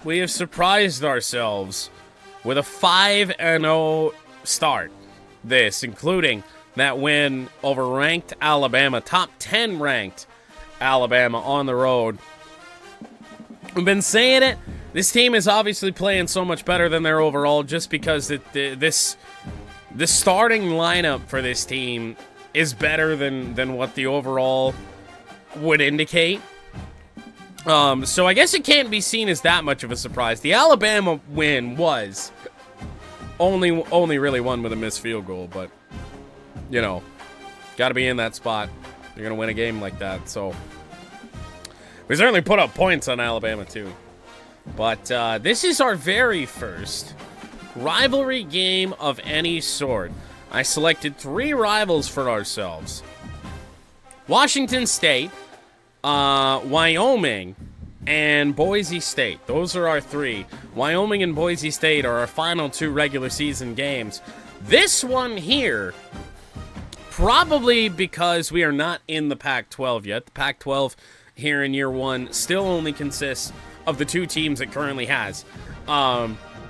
We have surprised ourselves with a 5-0 start. This, including that win over ranked Alabama, top 10 ranked Alabama on the road. We've been saying it. This team is obviously playing so much better than their overall just because the starting lineup for this team is better than what the overall would indicate. So I guess it can't be seen as that much of a surprise. The Alabama win was only really won with a missed field goal, but, you know, got to be in that spot. You're going to win a game like that, so we certainly put up points on Alabama, too. But this is our very first rivalry game of any sort. I selected 3 rivals for ourselves. Washington State, Wyoming, and Boise State. Those are our 3. Wyoming and Boise State are our final 2 regular season games. This one here, probably because we are not in the Pac-12 yet. The Pac-12 here in year 1 still only consists of the 2 teams it currently has.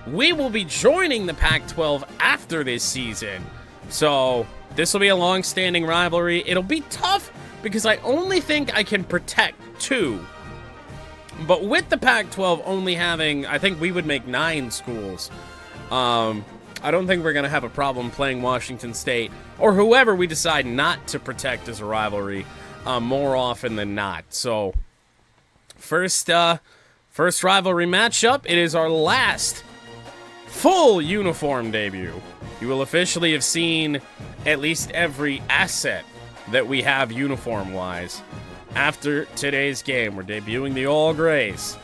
We will be joining the Pac-12 after this season. So this will be a long-standing rivalry. It'll be tough because I only think I can protect 2. But with the Pac-12 only having, I think we would make 9 schools. I don't think we're going to have a problem playing Washington State or whoever we decide not to protect as a rivalry more often than not. So first rivalry matchup. It is our last full uniform debut. You will officially have seen at least every asset that we have uniform-wise. After today's game, we're debuting the All Grays.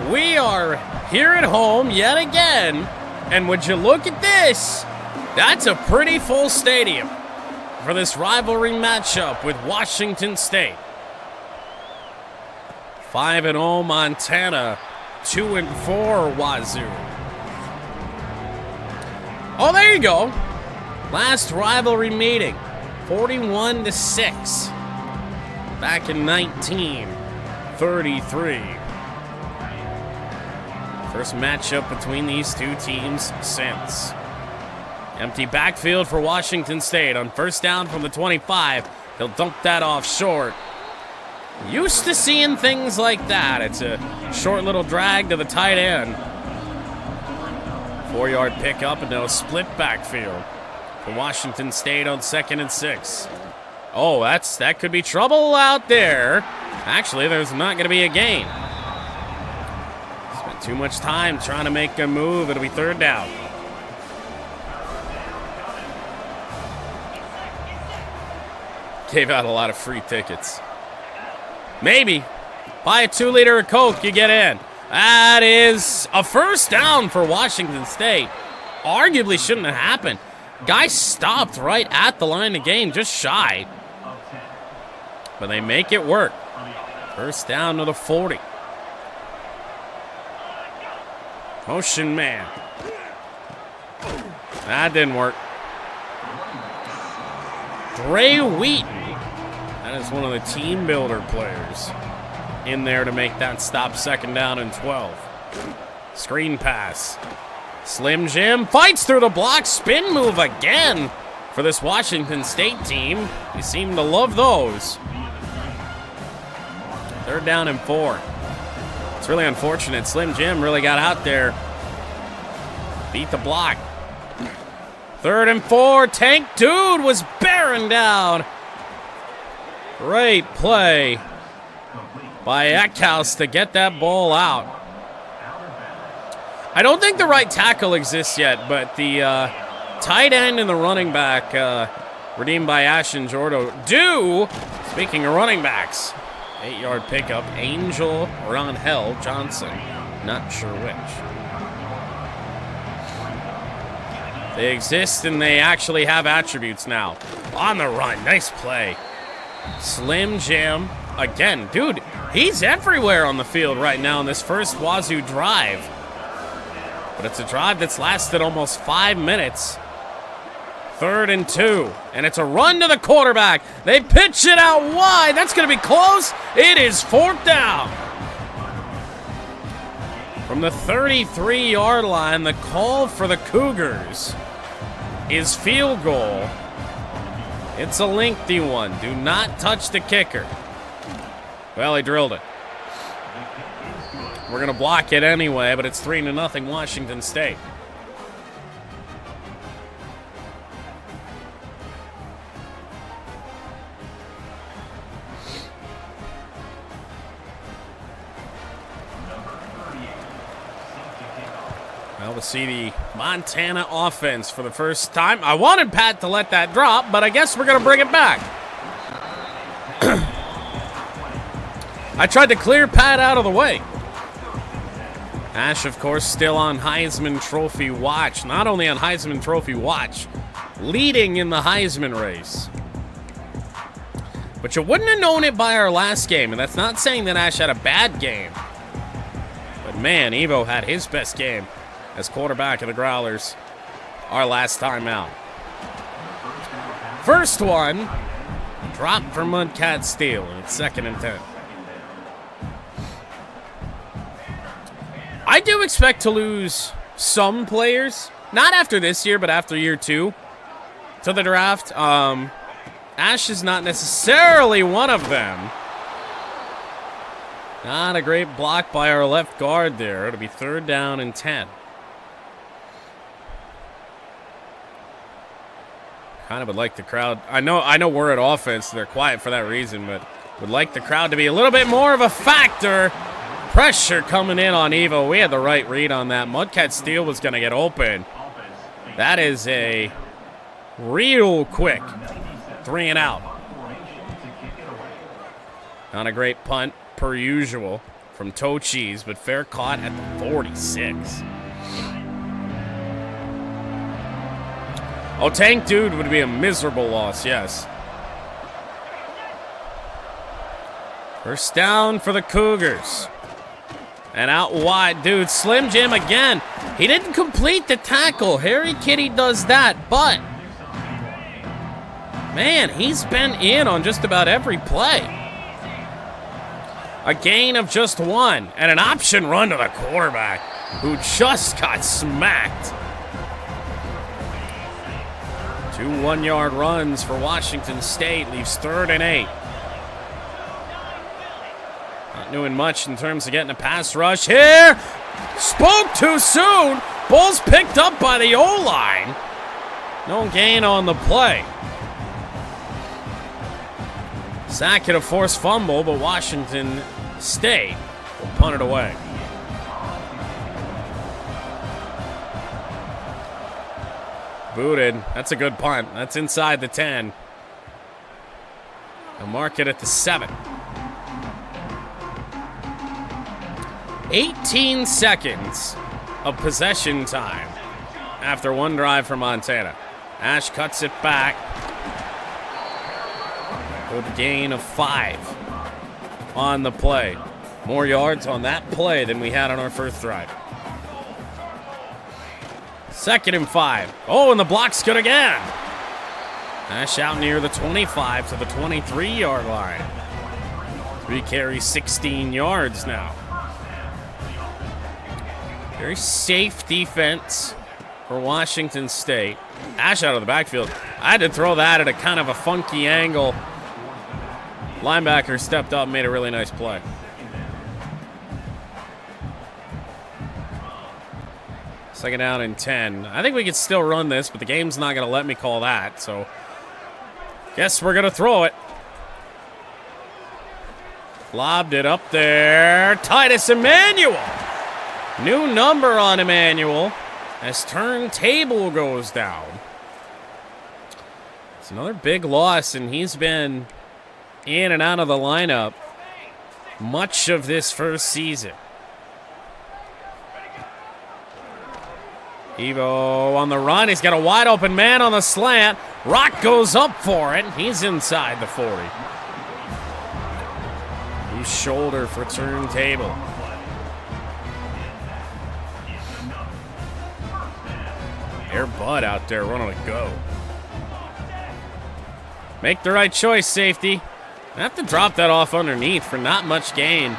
We are here at home yet again, and would you look at this? That's a pretty full stadium for this rivalry matchup with Washington State. 5-0 Montana, 2-4 Wazzu. Oh, there you go. Last rivalry meeting, 41-6. Back in 1933. First matchup between these 2 teams since. Empty backfield for Washington State on first down from the 25. They'll dump that off short. Used to seeing things like that. It's a short little drag to the tight end. 4-yard pickup and now a split backfield for Washington State on 2nd and 6. Oh, that could be trouble out there. Actually, there's not going to be a gain. Spent too much time trying to make a move. It'll be 3rd down. Gave out a lot of free tickets. Maybe. Buy a 2-liter of Coke, you get in. That is a first down for Washington State. Arguably shouldn't have happened. Guy stopped right at the line of gain, just shy. But they make it work. First down to the 40. Motion man. That didn't work. Dre Wheaton. That is one of the team builder players in there to make that stop. 2nd down and 12. Screen pass. Slim Jim fights through the block. Spin move again for this Washington State team. They seem to love those. 3rd down and 4. It's really unfortunate. Slim Jim really got out there. Beat the block. 3rd and 4. Tank Dude was bearing down. Great play by Eckhouse to get that ball out. I don't think the right tackle exists yet, but the tight end and the running back, redeemed by Ashton Jordo, do. Speaking of running backs, 8-yard pickup, Angel Ronhell Johnson. Not sure which. They exist and they actually have attributes now. On the run, nice play. Slim Jim again. Dude, he's everywhere on the field right now in this first Wazzu drive. But it's a drive that's lasted almost 5 minutes. 3rd and 2. And it's a run to the quarterback. They pitch it out wide. That's going to be close. It is 4th down. From the 33-yard line, the call for the Cougars is field goal. It's a lengthy one. Do not touch the kicker. Well, he drilled it. We're going to block it anyway, but it's 3-0 Washington State. Well, we'll see the Montana offense for the first time. I wanted Pat to let that drop, but I guess we're going to bring it back. I tried to clear Pat out of the way. Ash, of course, still on Heisman Trophy watch. Not only on Heisman Trophy watch, leading in the Heisman race. But you wouldn't have known it by our last game, and that's not saying that Ash had a bad game. But man, Evo had his best game as quarterback of the Growlers our last time out. First one, drop for Mudcat Steel, and it's 2nd and 10. I do expect to lose some players, not after this year, but after year 2 to the draft. Ash is not necessarily one of them. Not a great block by our left guard there. It'll be 3rd down and 10. Kind of would like the crowd. I know we're at offense. They're quiet for that reason, but would like the crowd to be a little bit more of a factor. Pressure coming in on Evo. We had the right read on that. Mudcat Steel was going to get open. That is a real quick 3 and out. Not a great punt per usual from Toe Cheese, but fair caught at the 46. Oh, Tank Dude would be a miserable loss, yes. First down for the Cougars. And out wide, dude, Slim Jim again. He didn't complete the tackle. Harry Kitty does that, but man, he's been in on just about every play. A gain of just 1 and an option run to the quarterback who just got smacked. 2 1-yard runs for Washington State leaves 3rd and 8. Not doing much in terms of getting a pass rush here. Spoke too soon. Ball's picked up by the O-line. No gain on the play. Sack and a forced fumble, but Washington State will punt it away. Booted. That's a good punt. That's inside the 10. They'll mark it at the 7. 18 seconds of possession time after 1 drive for Montana. Ash cuts it back. Good gain of 5 on the play. More yards on that play than we had on our first drive. 2nd and 5. Oh, and the block's good again. Ash out near the 25 to the 23-yard line. 3 carries, 16 yards now. Very safe defense for Washington State. Ash out of the backfield. I had to throw that at a kind of a funky angle. Linebacker stepped up and made a really nice play. Second down and 10. I think we could still run this, but the game's not going to let me call that, so guess we're going to throw it. Lobbed it up there. Titus Emmanuel. New number on Emmanuel as turntable goes down. It's another big loss, and he's been in and out of the lineup much of this first season. Evo on the run. He's got a wide open man on the slant. Rock goes up for it. He's inside the 40. He's shoulder for turntable. Air Bud out there running a go. Make the right choice, safety. I have to drop that off underneath for not much gain.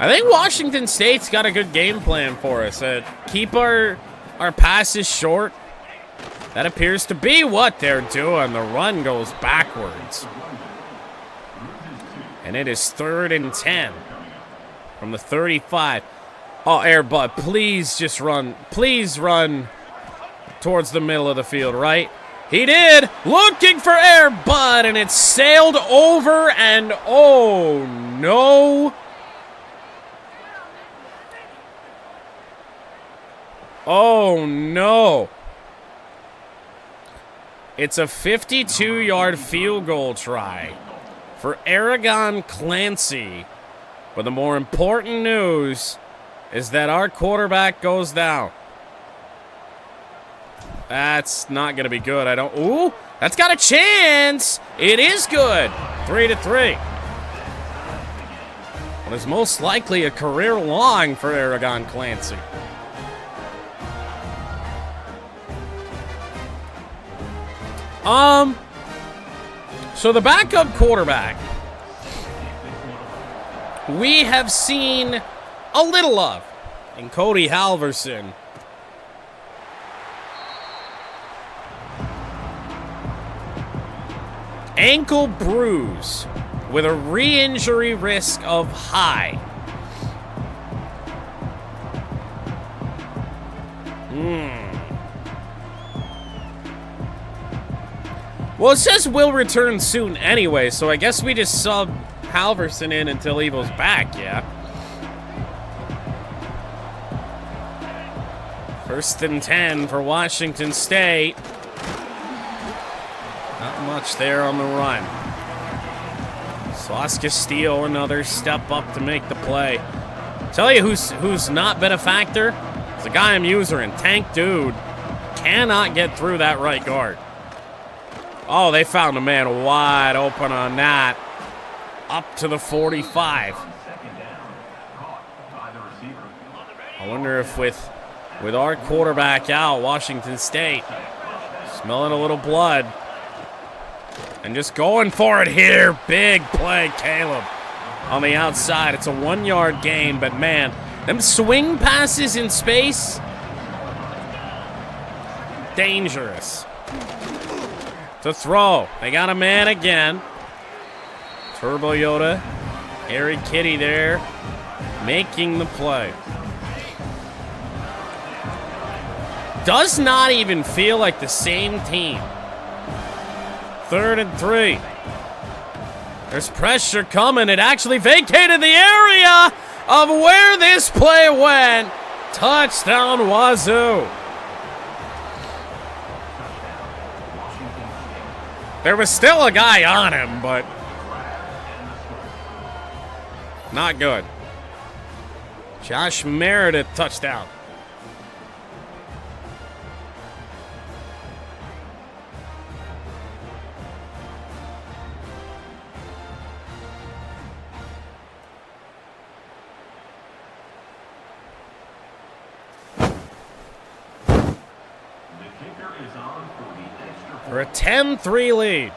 I think Washington State's got a good game plan for us. Keep our passes short. That appears to be what they're doing. The run goes backwards. And it is 3rd and 10 from the 35. Oh, Air Bud, please just run. Please run towards the middle of the field, right? He did. Looking for Air Bud, and it sailed over, and oh, no. Oh, no. It's a 52-yard field goal try for Aragon Clancy. But the more important news is that our quarterback goes down. That's not going to be good. Ooh, that's got a chance. It is good. 3-3. What is most likely a career long for Aragon Clancy. So the backup quarterback, we have seen a little of in Cody Halverson. Ankle bruise with a re-injury risk of high. Well, it says will return soon anyway, so I guess we just sub Halverson in until Evo's back, yeah. 1st and 10 for Washington State. Not much there on the run. Sauce Castillo, another step up to make the play. Tell you who's not been a factor? It's a guy I'm using, Tank Dude. Cannot get through that right guard. Oh, they found a man wide open on that. Up to the 45. I wonder if with our quarterback out, Washington State smelling a little blood. And just going for it here. Big play, Caleb. On the outside, it's a 1-yard gain, but man, them swing passes in space, dangerous. To throw. They got a man again. Turbo Yoda. Harry Kitty there. Making the play. Does not even feel like the same team. 3rd and 3. There's pressure coming. It actually vacated the area of where this play went. Touchdown, Wazzu. There was still a guy on him, but not good. Josh Meredith, touchdown. For a 10-3 lead.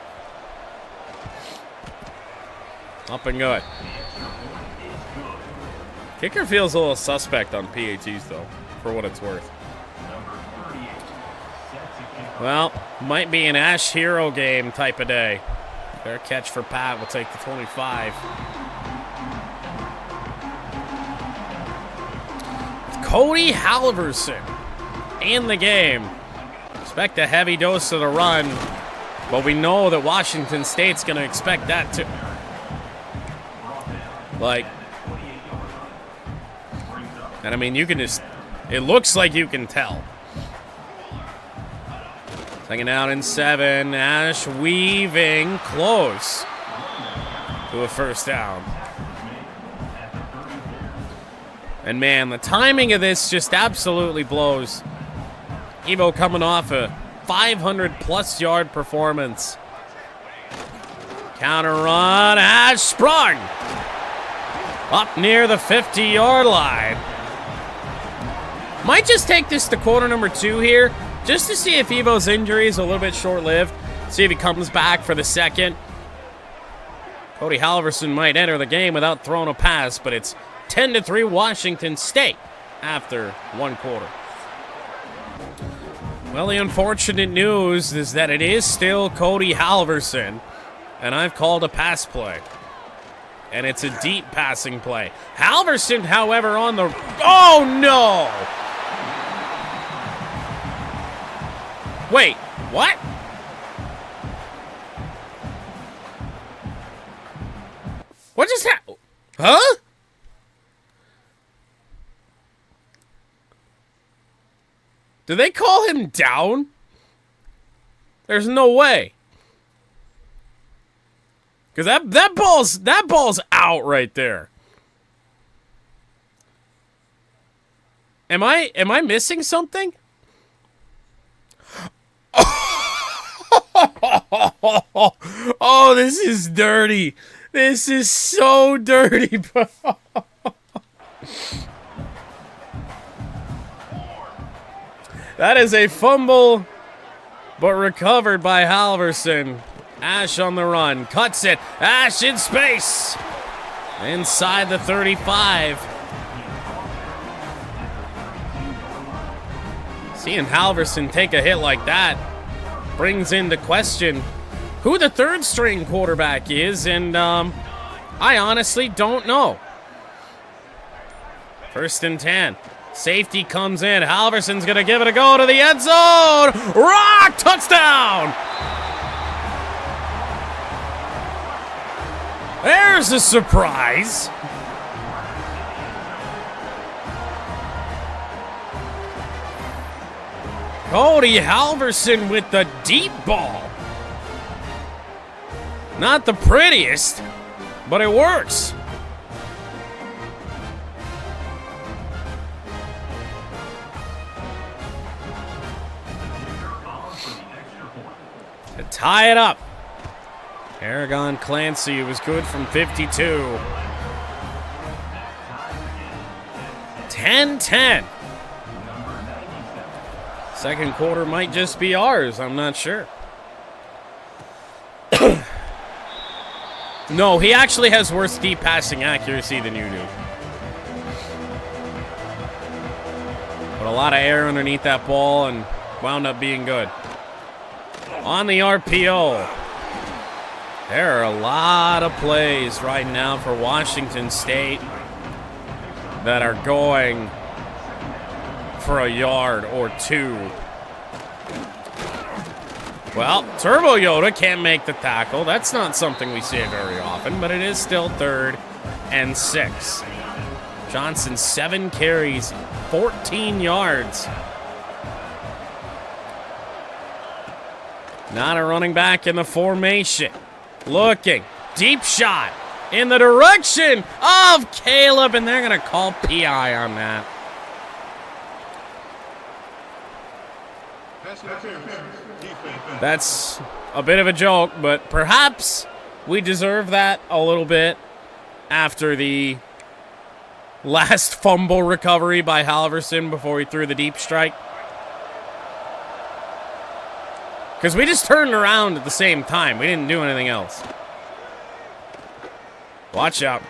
Up and good. Kicker feels a little suspect on PATs, though, for what it's worth. Well, might be an Ash Hero game type of day. Fair catch for Pat. We'll take the 25. Cody Halverson in the game. Expect a heavy dose of the run, but we know that Washington State's going to expect that too. And I mean, you can just, it looks like you can tell. 2nd down and 7. Ash weaving close to a 1st down. And man, the timing of this just absolutely blows. Evo coming off a 500-plus yard performance. Counter run. Ash sprung up near the 50-yard line. Might just take this to quarter number 2 here, just to see if Evo's injury is a little bit short-lived. See if he comes back for the 2nd. Cody Halverson might enter the game without throwing a pass, but it's 10-3 Washington State after 1 quarter. Well, the unfortunate news is that it is still Cody Halverson, and I've called a pass play. And it's a deep passing play. Halverson, however, on the... Oh, no! Wait, what? What just happened? Huh? Did they call him down? There's no way. Because that ball's out right there. Am I missing something? Oh, this is dirty. This is so dirty, bro. That is a fumble, but recovered by Halverson. Ash on the run, cuts it. Ash in space. Inside the 35. Seeing Halverson take a hit like that brings into question who the third string quarterback is, and I honestly don't know. 1st and 10. Safety comes in. Halverson's going to give it a go to the end zone. Rock touchdown. There's a surprise. Cody Halverson with the deep ball. Not the prettiest, but it works. To tie it up. Aragon Clancy was good from 52. 10-10. Second quarter might just be ours. I'm not sure. No, he actually has worse deep passing accuracy than you do. But a lot of air underneath that ball and wound up being good. On the RPO. There are a lot of plays right now for Washington State that are going for a yard or two. Well, Turbo Yoda can't make the tackle. That's not something we see very often, but it is still 3rd and 6. Johnson, 7 carries, 14 yards. Not a running back in the formation. Looking. Deep shot in the direction of Caleb, and they're going to call PI on that. That's a bit of a joke, but perhaps we deserve that a little bit after the last fumble recovery by Halverson before he threw the deep strike. Because we just turned around at the same time. We didn't do anything else. Watch out.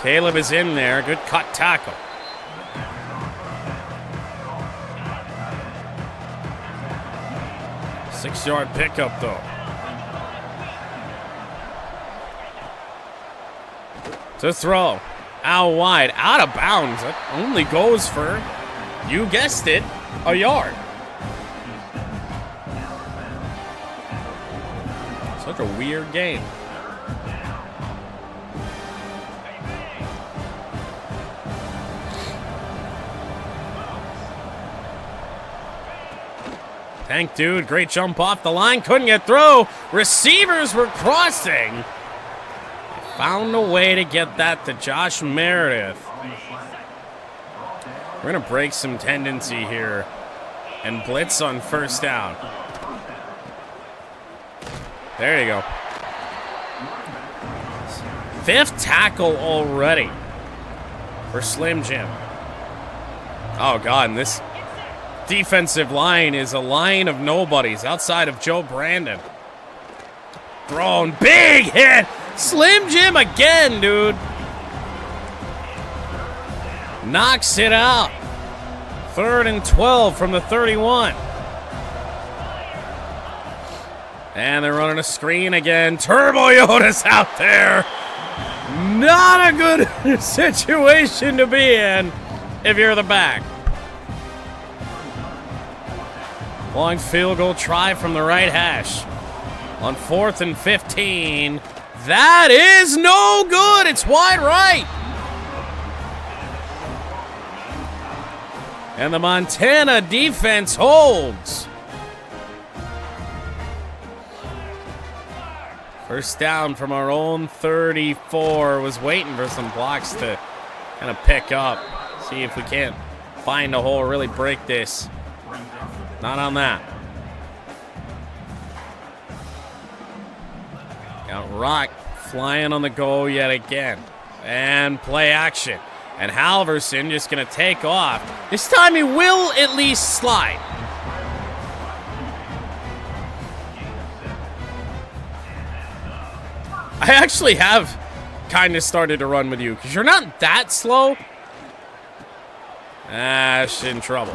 Caleb is in there. Good cut tackle. Six-yard pickup, though. To throw. Out wide. Out of bounds. That only goes for, you guessed it, a yard. Such a weird game. Tank dude, great jump off the line, couldn't get through. Receivers were crossing. Found a way to get that to Josh Meredith. We're gonna break some tendency here and blitz on 1st down. There you go. 5th tackle already for Slim Jim. Oh, God, and this defensive line is a line of nobodies outside of Joe Brandon. Thrown, big hit Slim Jim again, dude. Knocks it out. 3rd and 12 from the 31. And they're running a screen again. Turbo Yoda's out there. Not a good situation to be in if you're the back. Long field goal try from the right hash. On 4th and 15. That is no good. It's wide right. And the Montana defense holds. First down from our own 34. Was waiting for some blocks to kind of pick up. See if we can't find a hole, really break this. Not on that. Got Rock flying on the go yet again. And play action. And Halverson just going to take off. This time he will at least slide. I actually have kind of started to run with you because you're not that slow. She's in trouble.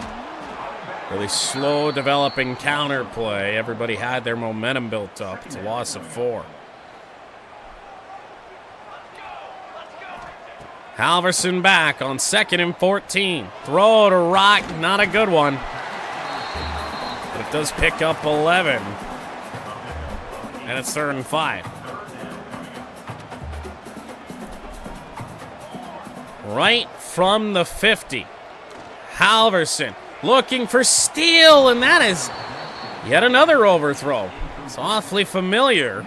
Really slow developing counter play. Everybody had their momentum built up. It's a loss of 4. Halverson back on 2nd and 14. Throw to Rock, not a good one. But it does pick up 11. And it's 3rd and 5. Right from the 50. Halverson looking for steal, and that is yet another overthrow. It's awfully familiar.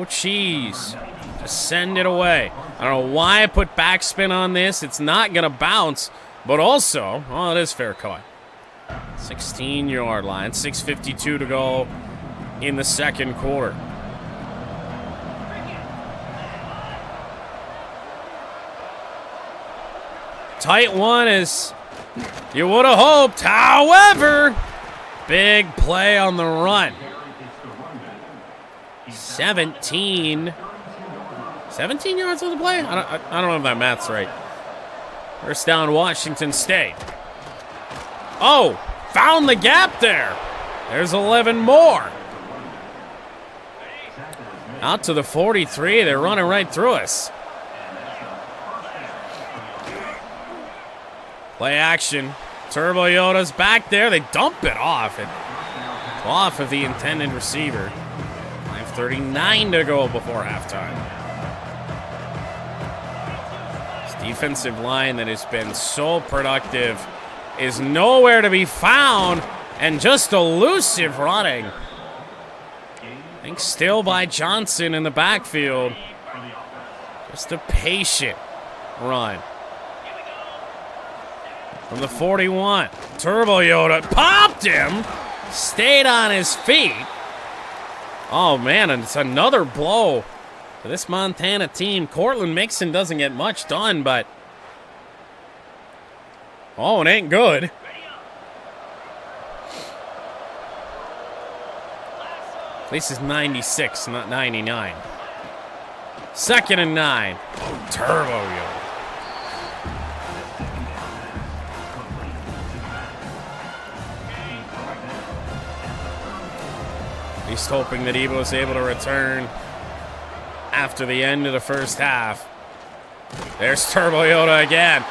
Cheese. Just send it away. I don't know why I put backspin on this. It's not going to bounce, but also, oh, it is fair cut. 16-yard line, 6:52 to go in the 2nd quarter. Tight one as you would have hoped. However, big play on the run. 17 yards on the play? I don't know if that math's right. First down, Washington State. Oh, found the gap there. There's 11 more. Out to the 43. They're running right through us. Play action. Turbo Yoda's back there. They dump it off. It's off of the intended receiver. 5:39 to go before halftime. This defensive line that has been so productive is nowhere to be found, and just elusive running. I think still by Johnson in the backfield. Just a patient run. From the 41, Turbo Yoda popped him, stayed on his feet. Oh man, and it's another blow for this Montana team. Cortland Mixon doesn't get much done, but oh, it ain't good. At least it's 96, not 99. 2nd and 9. Oh, Turbo Yoda. He's hoping that Evo's able to return after the end of the first half. There's Turbo Yoda again,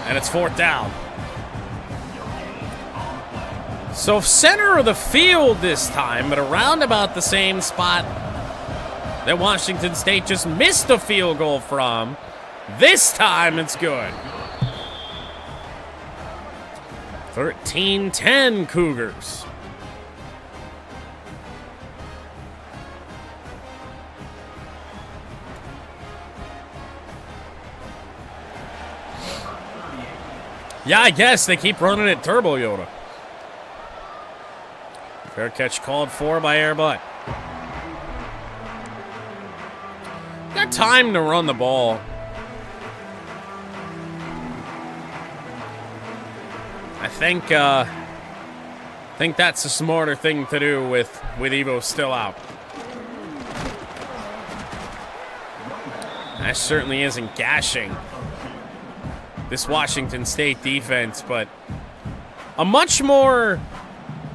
and it's 4th down. So center of the field this time, but around about the same spot that Washington State just missed a field goal from. This time it's good. 13-10 Cougars. Yeah, I guess they keep running it Turbo Yoda. Fair catch called for by Air Butt. Got time to run the ball. I think that's a smarter thing to do with Evo still out. Ash certainly isn't gashing this Washington State defense, but a much more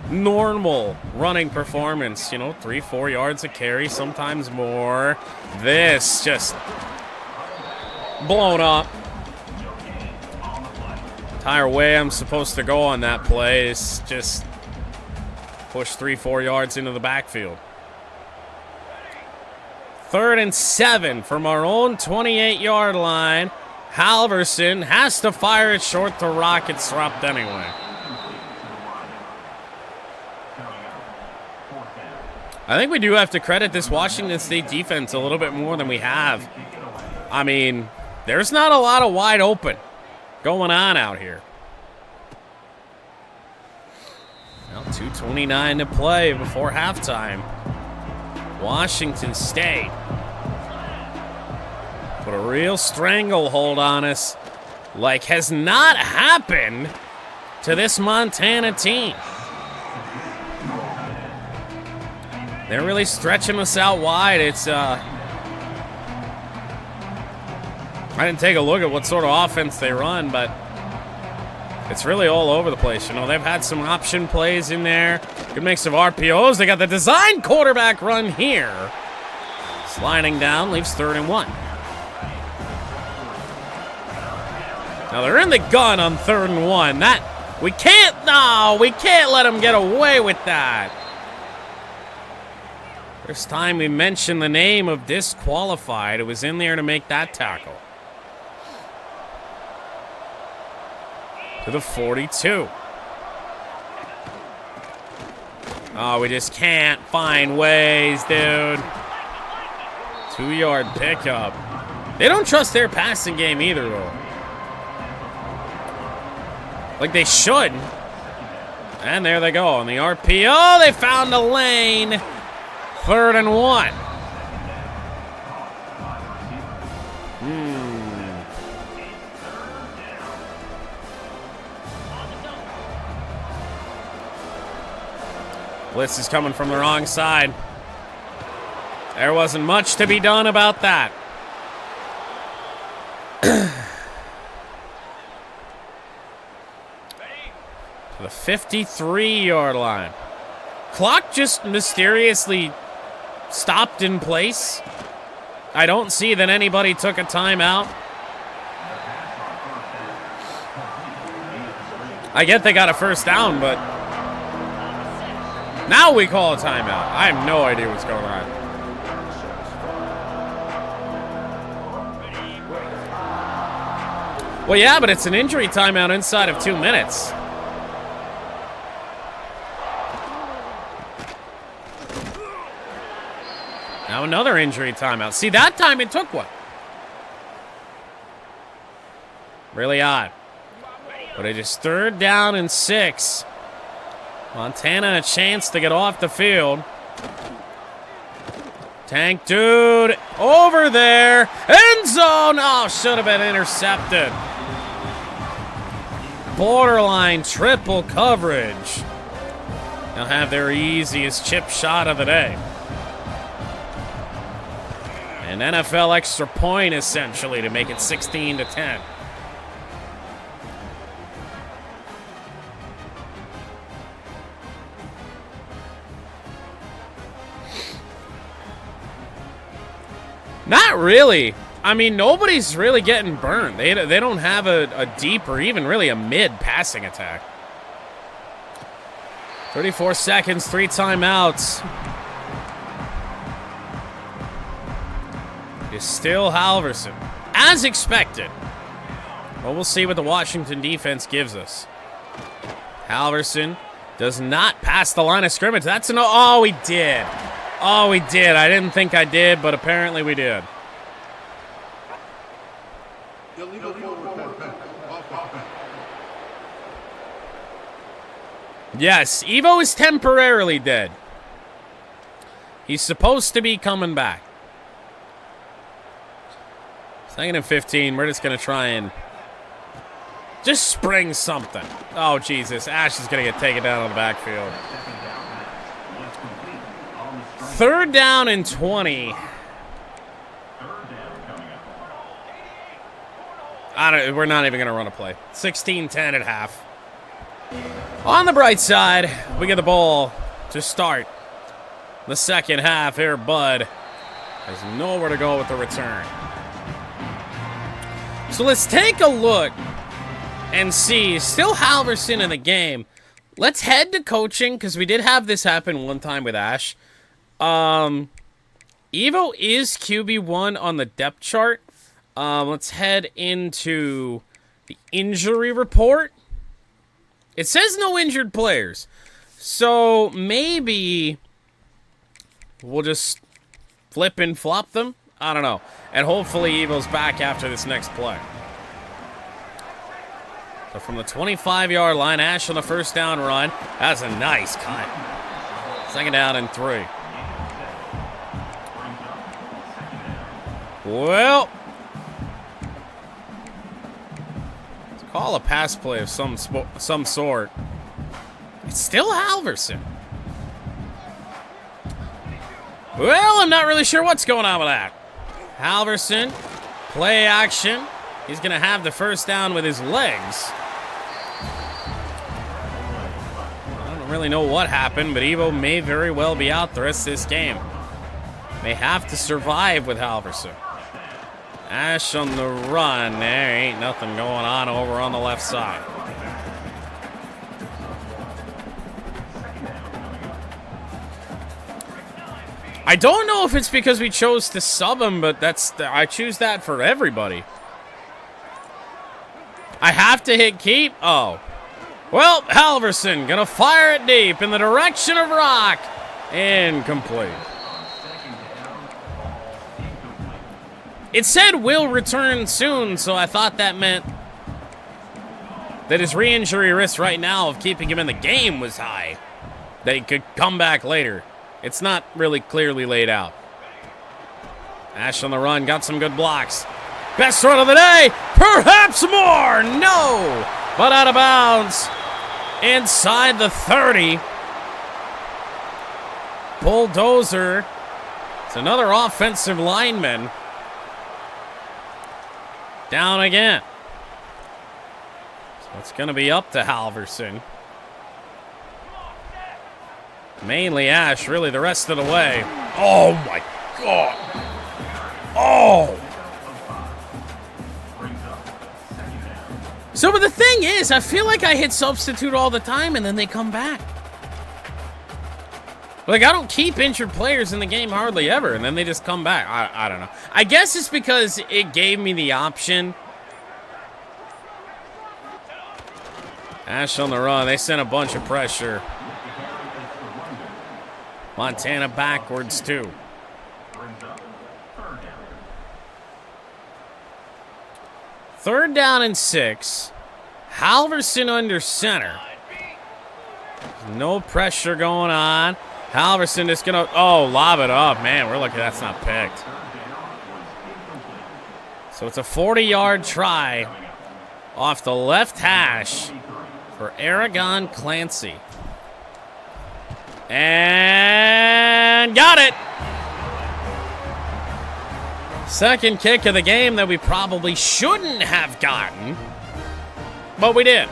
normal running performance. You know, 3-4 yards a carry, sometimes more. This just blown up. Entire way I'm supposed to go on that play is just push 3-4 yards into the backfield. 3rd and 7 from our own 28-yard line. Halverson has to fire it short. The Rockets dropped anyway. I think we do have to credit this Washington State defense a little bit more than we have. I mean, there's not a lot of wide open going on out here. Well, 2:29 to play before halftime. Washington State put a real stranglehold on us like has not happened to this Montana team. They're really stretching us out wide. It's, I didn't take a look at what sort of offense they run, but it's really all over the place. You know, they've had some option plays in there. Good mix of RPOs. They got the design quarterback run here. Sliding down, leaves 3rd and 1. Now they're in the gun on 3rd and 1. We can't let them get away with that. First time we mentioned the name of disqualified, it was in there to make that tackle. To the 42. Oh, we just can't find ways, dude. 2-yard pickup. They don't trust their passing game either, though. Like they should. And there they go on the RPO. They found a lane. 3rd and 1. Blitz is coming from the wrong side. There wasn't much to be done about that. To the 53-yard line. Clock just mysteriously stopped in place. I don't see that anybody took a timeout. I get they got a first down, but now we call a timeout. I have no idea what's going on. Well, yeah, but it's an injury timeout inside of 2 minutes. Now another injury timeout. See, that time it took one. Really odd. But it is 3rd down and 6. Montana a chance to get off the field. Tank dude over there. End zone. Oh, should have been intercepted. Borderline triple coverage. They'll have their easiest chip shot of the day. An NFL extra point, essentially, to make it 16-10. Not really. I mean, nobody's really getting burned. They don't have a deep or even really a mid passing attack. 34 seconds, 3 timeouts. Is still Halverson, as expected. Well, we'll see what the Washington defense gives us. Halverson does not pass the line of scrimmage. That's an... Oh, we did. Oh, we did. I didn't think I did, but apparently we did. Yes, Evo is temporarily dead. He's supposed to be coming back. 2nd and 15. We're just going to try and just spring something. Oh, Jesus. Ash is going to get taken down on the backfield. 3rd down and 20. We're not even going to run a play. 16-10 at half. On the bright side, we get the ball to start the second half here. Bud has nowhere to go with the return. So let's take a look and see. Still Halverson in the game. Let's head to coaching, because we did have this happen one time with Ash. Evo is QB1 on the depth chart. Let's head into the injury report. It says no injured players. So maybe we'll just flip and flop them. I don't know. And hopefully Evo's back after this next play. So from the 25-yard line, Ash on the first down run. That's a nice cut. Second down and 3. Well, let's call a pass play of some sort. It's still Halverson. Well, I'm not really sure what's going on with that. Halverson, play action. He's going to have the first down with his legs. I don't really know what happened, but Evo may very well be out the rest of this game. May have to survive with Halverson. Ash on the run. There ain't nothing going on over on the left side. I don't know if it's because we chose to sub him, but I choose that for everybody. I have to hit keep? Oh. Well, Halverson gonna fire it deep in the direction of Rock. Incomplete. It said will return soon, so I thought that meant that his re-injury risk right now of keeping him in the game was high. That he could come back later. It's not really clearly laid out. Ash on the run, got some good blocks. Best run of the day, perhaps more, no! But out of bounds, inside the 30. Bulldozer, it's another offensive lineman. Down again. So it's going to be up to Halverson. Mainly Ash, really, the rest of the way. Oh, my God. Oh. So, but the thing is, I feel like I hit substitute all the time, and then they come back. Like, I don't keep injured players in the game hardly ever, and then they just come back. I don't know. I guess it's because it gave me the option. Ash on the run. They sent a bunch of pressure. Montana backwards, too. Third down and 6. Halverson under center. No pressure going on. Halverson is going to, lob it up. Man, we're lucky that's not picked. So it's a 40-yard try off the left hash for Aragon Clancy. And got it. Second kick of the game that we probably shouldn't have gotten, but we did.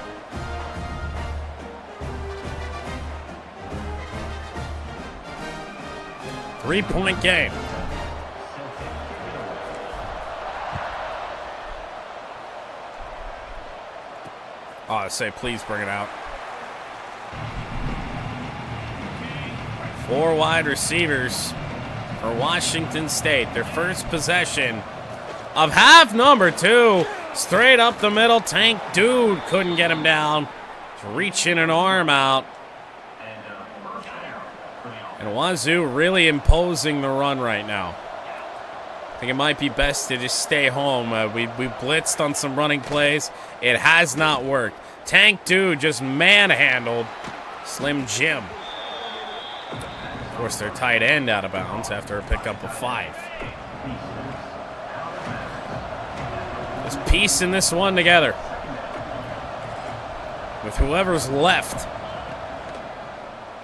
Three-point game. Oh, I say, please bring it out. 4 wide receivers for Washington State. Their first possession of half number 2. Straight up the middle. Tank Dude couldn't get him down. He's reaching an arm out. And Wazzu really imposing the run right now. I think it might be best to just stay home. We blitzed on some running plays. It has not worked. Tank Dude just manhandled Slim Jim. Of course, their tight end out of bounds after a pickup of 5. Just piecing this one together with whoever's left.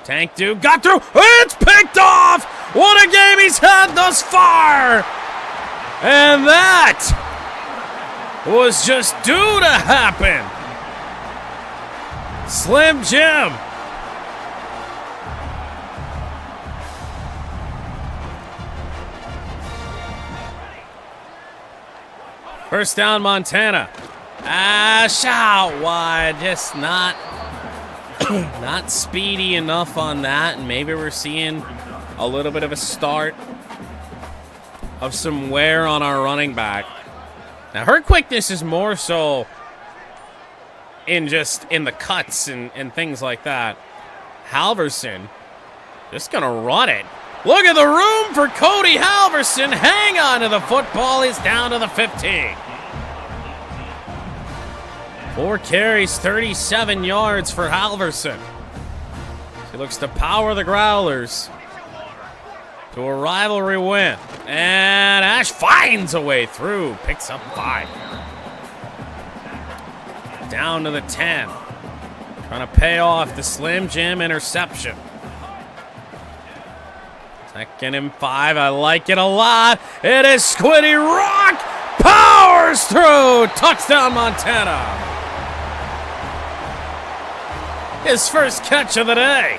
Tank Dude got through. It's picked off. What a game he's had thus far. And that was just due to happen. Slim Jim. First down, Montana. Shot wide. Just not speedy enough on that. And maybe we're seeing a little bit of a start of some wear on our running back. Now, her quickness is more so in the cuts and things like that. Halverson just going to run it. Look at the room for Cody Halverson. Hang on to the football. He's down to the 15. 4 carries, 37 yards for Halverson. He looks to power the Growlers to a rivalry win. And Ash finds a way through. Picks up 5. Down to the 10. Trying to pay off the Slim Jim interception. 2nd and 5. I like it a lot. It is Squiddy Rock. Powers through. Touchdown, Montana. His first catch of the day.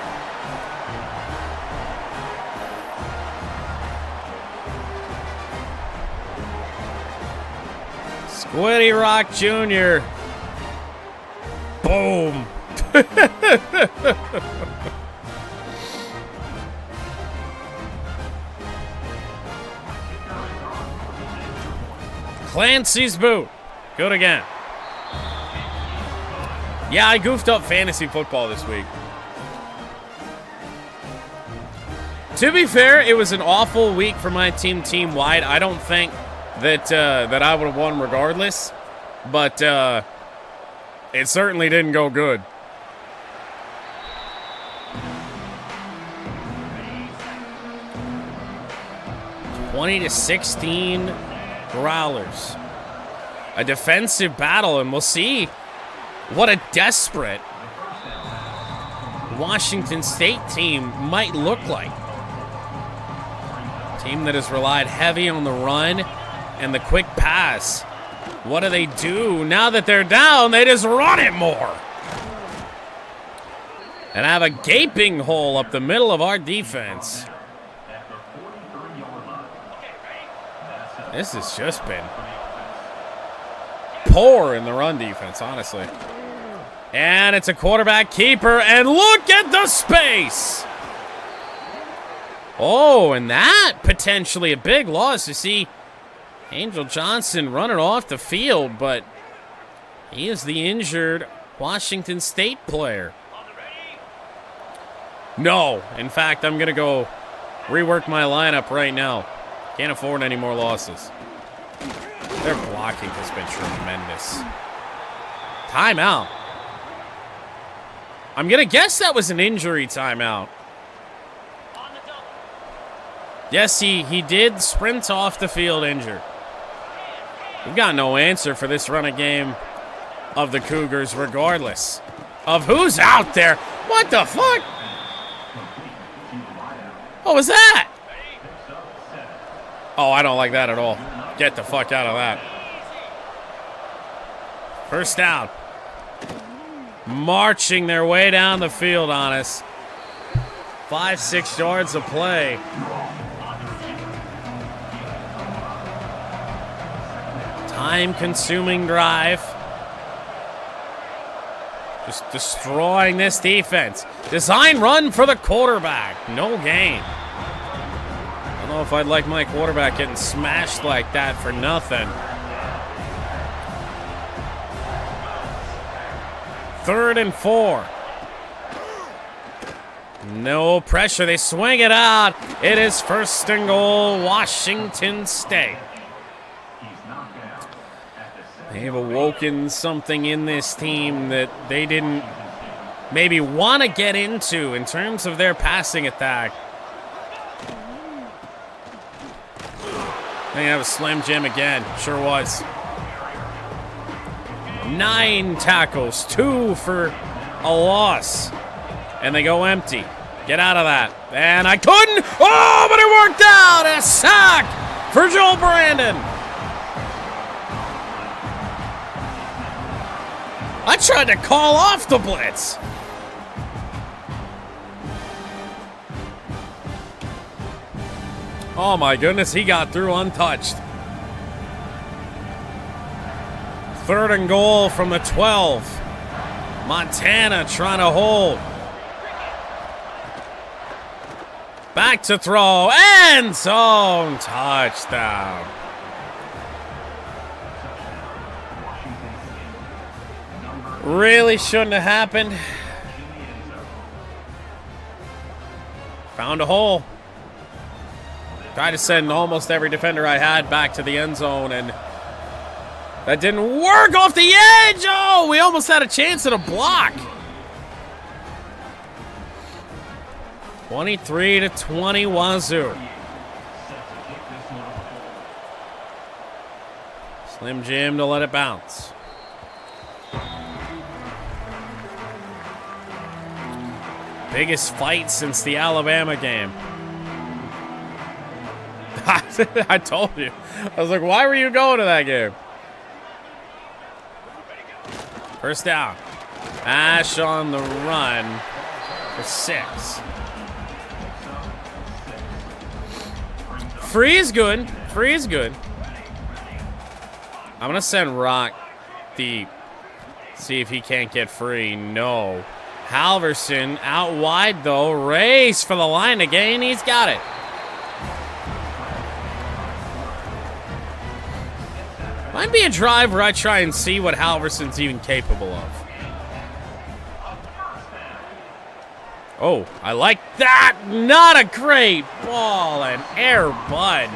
Squiddy Rock Jr. Boom. Clancy's boot. Good again. Yeah, I goofed up fantasy football this week. To be fair, it was an awful week for my team-wide. I don't think that I would have won regardless, but it certainly didn't go good. (20-16) Growlers. A defensive battle, and we'll see what a desperate Washington State team might look like. Team that has relied heavy on the run and the quick pass. What do they do? Now that they're down, they just run it more. And have a gaping hole up the middle of our defense. This has just been poor in the run defense, honestly. And it's a quarterback keeper, and look at the space! Oh, and that potentially a big loss to see Angel Johnson running off the field, but he is the injured Washington State player. No, in fact, I'm going to go rework my lineup right now. Can't afford any more losses. Their blocking has been tremendous. Timeout. I'm going to guess that was an injury timeout. Yes, he did sprint off the field injured. We've got no answer for this running game of the Cougars regardless of who's out there. What the fuck? What was that? Oh, I don't like that at all. Get the fuck out of that. First down. Marching their way down the field on us. 5-6 yards of play. Time-consuming drive. Just destroying this defense. Design run for the quarterback. No gain. I don't know if I'd like my quarterback getting smashed like that for nothing. 3rd and 4. No pressure. They swing it out. It is 1st and goal, Washington State. They've awoken something in this team that they didn't maybe want to get into in terms of their passing attack. They have a Slim Jim again. Sure was. 9 tackles, 2 for a loss. And they go empty. Get out of that. And I couldn't. Oh, but it worked out. A sack for Joel Brandon. I tried to call off the blitz. Oh my goodness, he got through untouched. 3rd and goal from the 12. Montana trying to hold. Back to throw. End zone touchdown. Really shouldn't have happened. Found a hole. Tried to send almost every defender I had back to the end zone, and that didn't work off the edge. Oh, we almost had a chance at a block. 23-20 Wazzu. Slim Jim to let it bounce. Biggest fight since the Alabama game. I told you. I was like, why were you going to that game? First down. Ash on the run for 6. Free is good. Free is good. I'm going to send Rock deep. See if he can't get free. No. Halverson out wide, though. Race for the line again. He's got it. Might be a drive where I try and see what Halverson's even capable of. Oh, I like that. Not a great ball. And Air Bud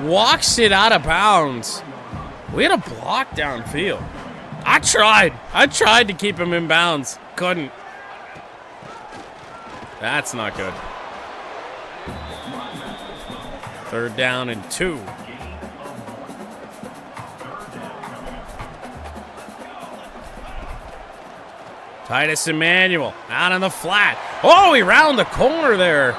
walks it out of bounds. We had a block downfield. I tried to keep him in bounds. Couldn't. That's not good. 3rd down and 2. Titus Emmanuel out on the flat. Oh, he rounded the corner there.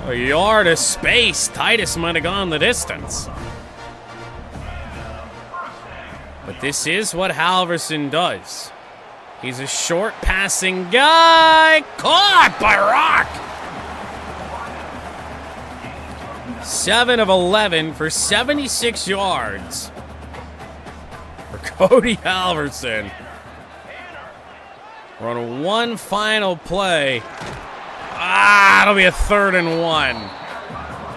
A yard of space. Titus might have gone the distance. But this is what Halverson does. He's a short passing guy. Caught by Rock. 7 of 11 for 76 yards. For Cody Halverson. We're on one final play. It'll be a 3rd and 1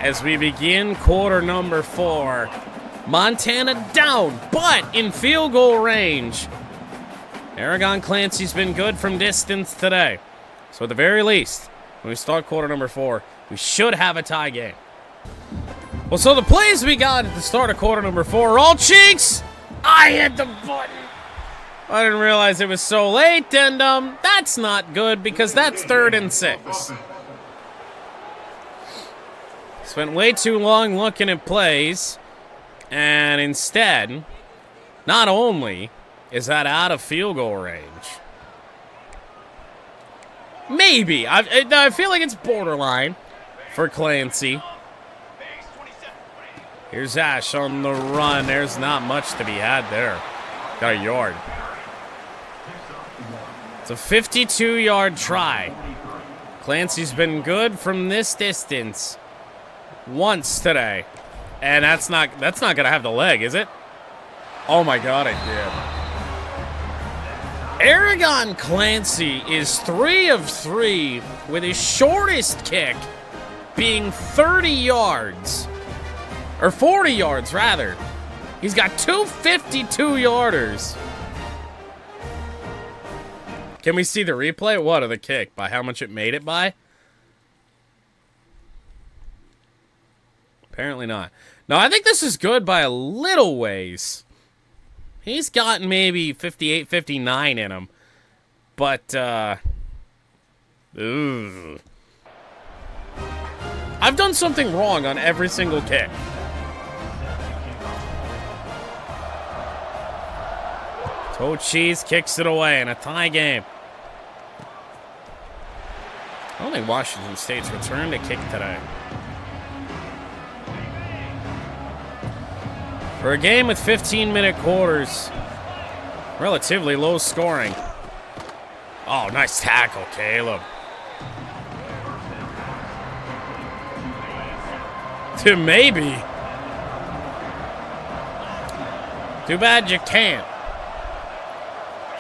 as we begin quarter number 4. Montana down, but in field goal range. Aragon Clancy's been good from distance today. So at the very least, when we start quarter number 4, we should have a tie game. Well, so the plays we got at the start of quarter number 4 are all cheeks. I hit the button. I didn't realize it was so late, and that's not good because that's 3rd and 6. Spent way too long looking at plays, and instead, not only is that out of field goal range, maybe, I feel like it's borderline for Clancy. Here's Ash on the run. There's not much to be had there. Got a yard. It's a 52-yard try. Clancy's been good from this distance once today. And that's not gonna have the leg, is it? Oh my god, it did. Aragon Clancy is 3 of 3 with his shortest kick being 30 yards. Or 40 yards, rather. He's got 2 52-yarders. Can we see the replay? What of the kick? By how much it made it by? Apparently not. No, I think this is good by a little ways. He's got maybe 58, 59 in him. But, ooh. I've done something wrong on every single kick. Toe Cheese kicks it away in a tie game. I don't think Washington State's returned a kick today. For a game with 15-minute quarters, relatively low scoring. Oh, nice tackle, Caleb. To maybe. Too bad you can't.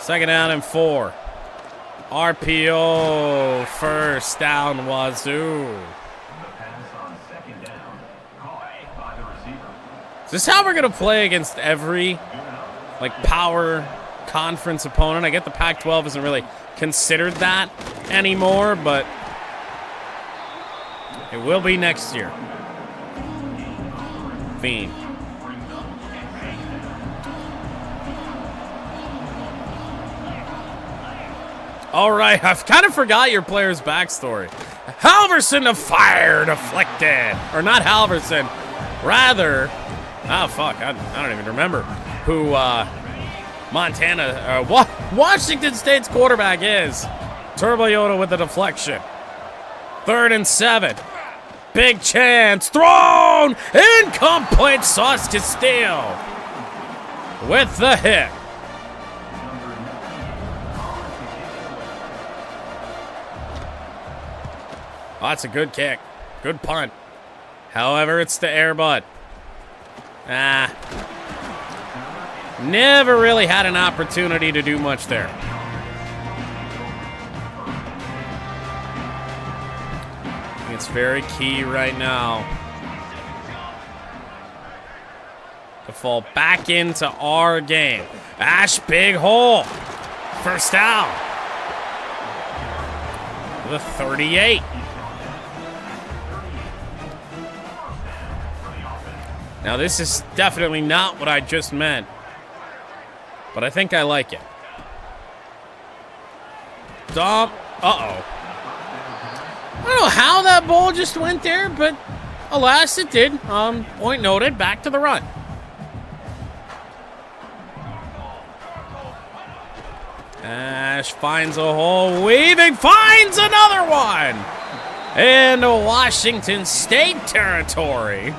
Second down and 4. RPO, first down, Wazzu. Is this how we're going to play against every, like, power conference opponent? I get the Pac-12 isn't really considered that anymore, but it will be next year. Fiend. All right, I've kind of forgot your player's backstory. Halverson of fire deflected. Or not Halverson, rather, oh fuck, I don't even remember who Washington State's quarterback is. Turbo Yoda with the deflection. 3rd and 7. Big chance, thrown, incomplete. Sauce Castile with the hit. Oh, that's a good kick. Good punt. However, it's the air bud. Never really had an opportunity to do much there. It's very key right now to fall back into our game. Ash, big hole. First down. The 38. Now, this is definitely not what I just meant, but I think I like it. Dump. Uh-oh. I don't know how that ball just went there, but alas, it did. Point noted, back to the run. Ash finds a hole, weaving, finds another one! In Washington State territory.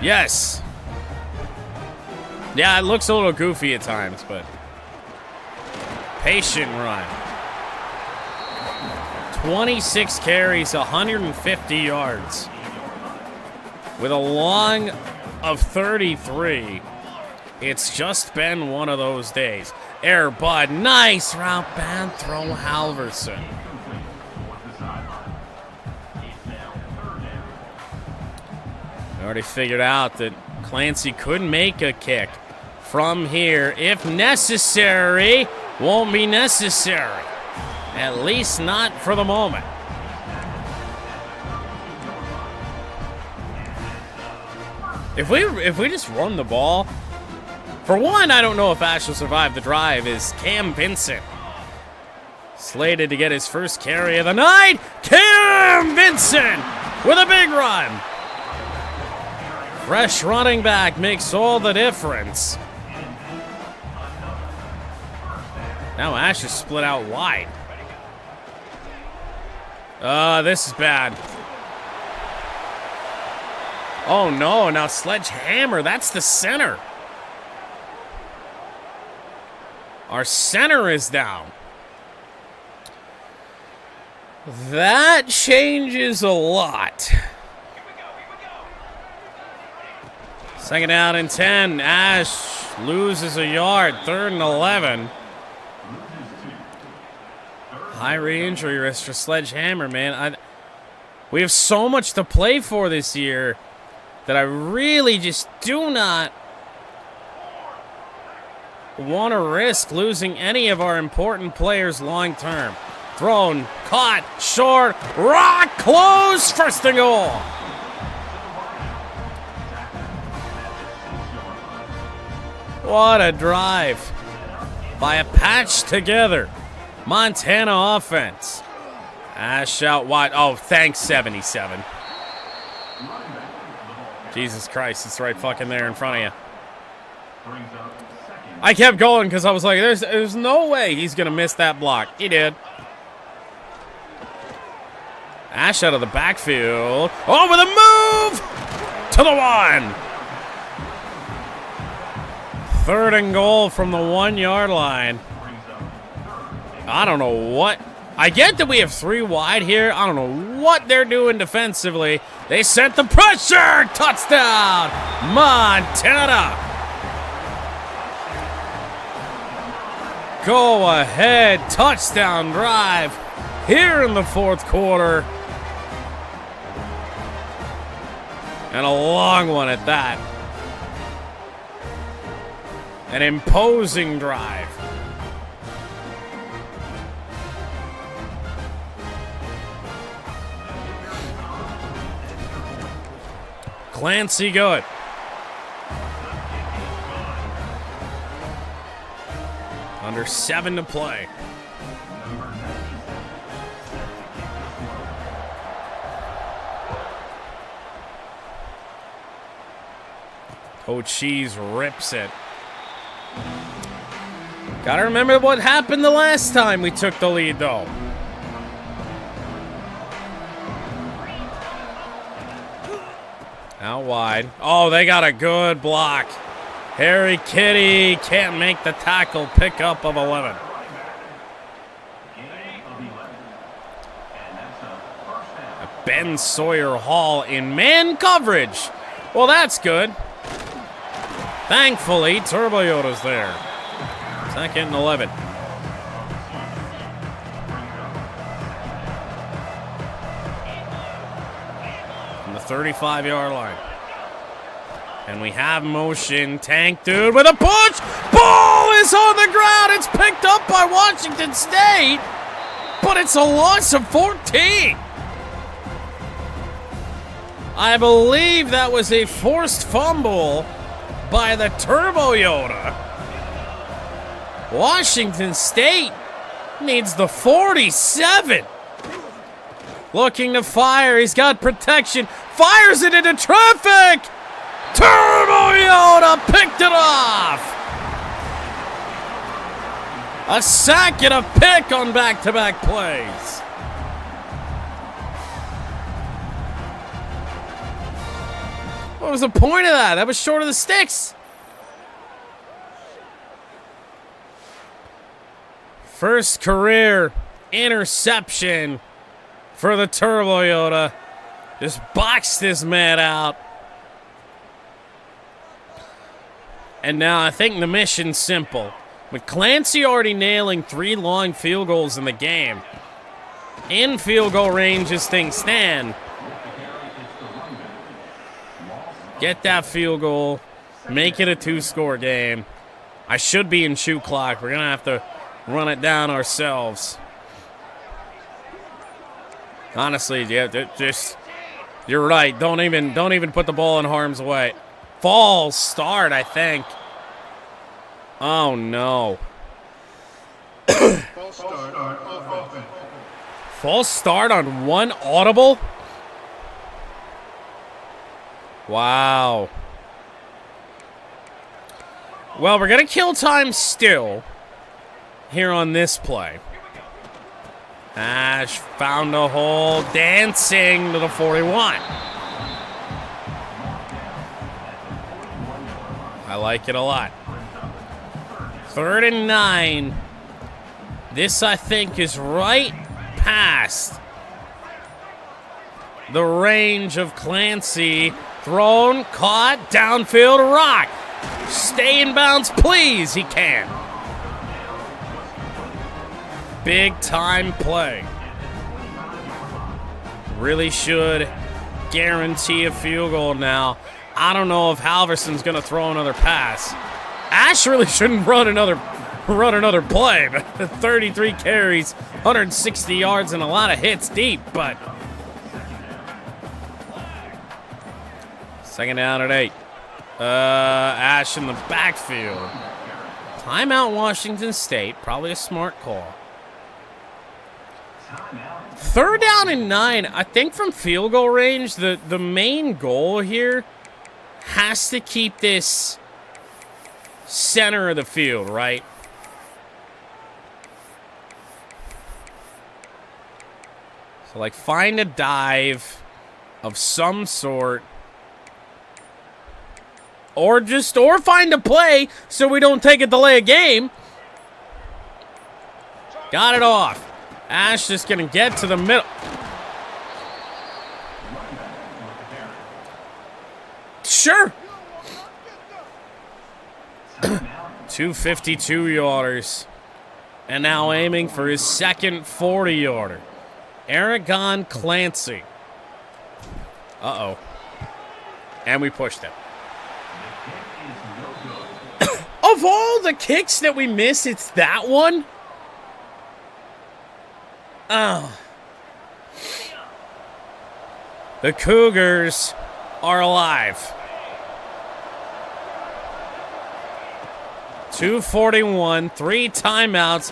Yes. Yeah, it looks a little goofy at times, but patient run. 26 carries, 150 yards. With a long of 33. It's just been one of those days. Air Bud, nice route, bad throw, Halverson. I already figured out that Clancy could make a kick from here if necessary. Won't be necessary. At least not for the moment. If we just run the ball, for one, I don't know if Ash will survive the drive, is Cam Vincent. Slated to get his first carry of the night. Cam Vincent with a big run. Fresh running back makes all the difference. Now Ash is split out wide. This is bad. Oh no, now Sledgehammer, that's the center. Our center is down. That changes a lot. Second down and 10. Ash loses a yard. 3rd and 11. High re-injury risk for Sledgehammer, man. We have so much to play for this year that I really just do not want to risk losing any of our important players long term. Thrown, caught, short, rock, close, 1st and goal. What a drive by a patch together Montana offense. Ash out wide. Oh, thanks, 77. Jesus Christ, it's right fucking there in front of you. I kept going because I was like, there's no way he's going to miss that block. He did. Ash out of the backfield. Oh, with a move! to the 1. 3rd and goal from the 1-yard line. I don't know what. I get that we have 3 wide here. I don't know what they're doing defensively. They sent the pressure. Touchdown, Montana. Go ahead, touchdown drive here in the 4th quarter. And a long one at that. An imposing drive. Clancy good. Under 7 to play. Cheese rips it. Gotta remember what happened the last time we took the lead, though. Out wide. Oh, they got a good block. Harry Kitty can't make the tackle. Pickup of 11. Ben Sawyer Hall in man coverage. Well, that's good. Thankfully, Turbo Yoda's there. 2nd and 11. On the 35-yard line. And we have motion. Tank dude with a push. Ball is on the ground. It's picked up by Washington State. But it's a loss of 14. I believe that was a forced fumble by the Turbo Yoda. Washington State needs the 47. Looking to fire. He's got protection. Fires it into traffic. Turbo Yoda picked it off. A sack and a pick on back-to-back plays. What was the point of that? That was short of the sticks. First career interception for the Turbo Yoda. Just boxed this man out. And now I think the mission's simple. With Clancy already nailing 3 long field goals in the game, in field goal range as things stand, get that field goal, make it a 2-score game. I should be in shoot clock. We're going to have to run it down ourselves. Honestly, yeah, just you're right. Don't even put the ball in harm's way. False start, I think. Oh no. False start on 1 audible? Wow. Well, we're going to kill time still here on this play. Ash found a hole, dancing to the 41. I like it a lot. 3rd and 9. This, I think, is right past the range of Clancy. Thrown, caught, downfield, rock. Stay in bounds, please. He can. Big time play. Really should guarantee a field goal now. I don't know if Halverson's going to throw another pass. Ash really shouldn't run another play, but 33 carries, 160 yards, and a lot of hits deep, but 2nd down at 8. Ash in the backfield. Timeout Washington State, probably a smart call. 3rd down and 9. I think from field goal range, the main goal here has to keep this center of the field, right? So, like, find a dive of some sort Or find a play so we don't take a delay of game. Got it off. Ash just gonna get to the middle. Sure. 252 yarders. And now aiming for his second 40-yarder. Aragon Clancy. Uh-oh. And we pushed him. Of all the kicks that we miss, it's that one? Oh. The Cougars are alive. 2:41, 3 timeouts.